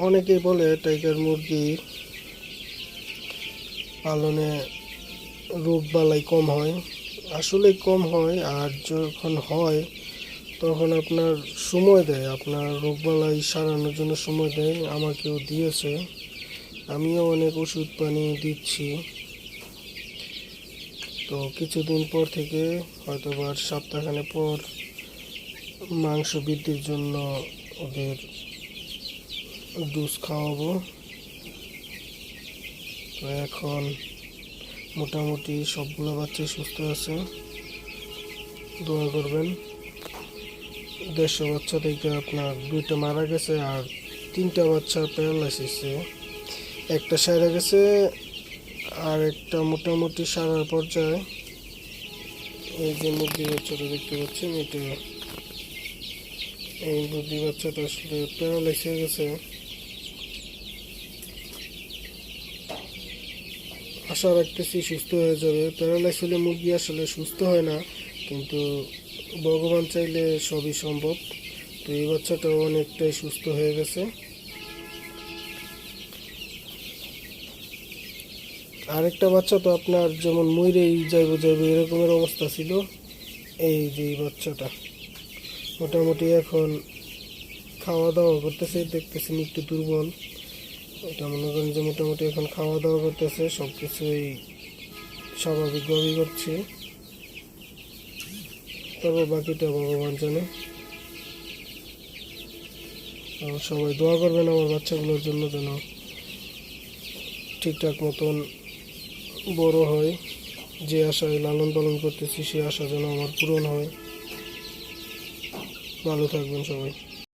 অনেকেই বলে টাইগার মুরগি পালনে রোগবালাই কম হয়। আসলে কম হয়, আর যখন হয় তখন আপনার সময় দেয়, আপনার রোগবালাই সারানোর জন্য সময় দেয়। আমাকেও দিয়েছে, আমিও অনেক ওষুধ পানি দিচ্ছি। তো কিছুদিন পর থেকে হয়তো বা সপ্তাহখানেক পর মাংস বৃদ্ধির জন্য ওদের ডোজ খাওয়াবো। তো এখন মোটামুটি সবগুলো বাচ্চাই সুস্থ আছে, দোয়া করবেন। 150 বাচ্চা থেকে আপনার 2টা মারা গেছে, আর 3টা বাচ্চা প্যারালাইসিসে, একটা সারা গেছে আর একটা মোটামুটি সারার পর্যায়ে। এই যে মুরগি বাচ্চাটা দেখতে পাচ্ছেন, এটা এই মুরগি বাচ্চাটা আসলে প্যারালাইস হয়ে গেছে। আশা রাখতেছি সুস্থ হয়ে যাবে। প্যারালাইস হলে মুরগি আসলে সুস্থ হয় না, কিন্তু ভগবান চাইলে সবই সম্ভব। তো এই বাচ্চাটাও অনেকটাই সুস্থ হয়ে গেছে। আরেকটা বাচ্চা তো আপনার যেমন মইরেই যাইবো এরকমের অবস্থা ছিল। এই যে এই বাচ্চাটা মোটামুটি এখন খাওয়া দাওয়া করতেছে, দেখতেছেন একটু দুর্বল। এটা মনে করেন যে মোটামুটি এখন খাওয়া দাওয়া করতেছে, সব কিছুই স্বাভাবিকভাবেই করছে। তবে বাকিটা ভগবান জানে। সবাই দোয়া করবেন আমার বাচ্চাগুলোর জন্য, যেন ঠিকঠাক মতন বড় হয়। যে আশায় লালন পালন করতেছি সে আশা যেন আমার পূরণ হয়। ভালো থাকবেন সবাই।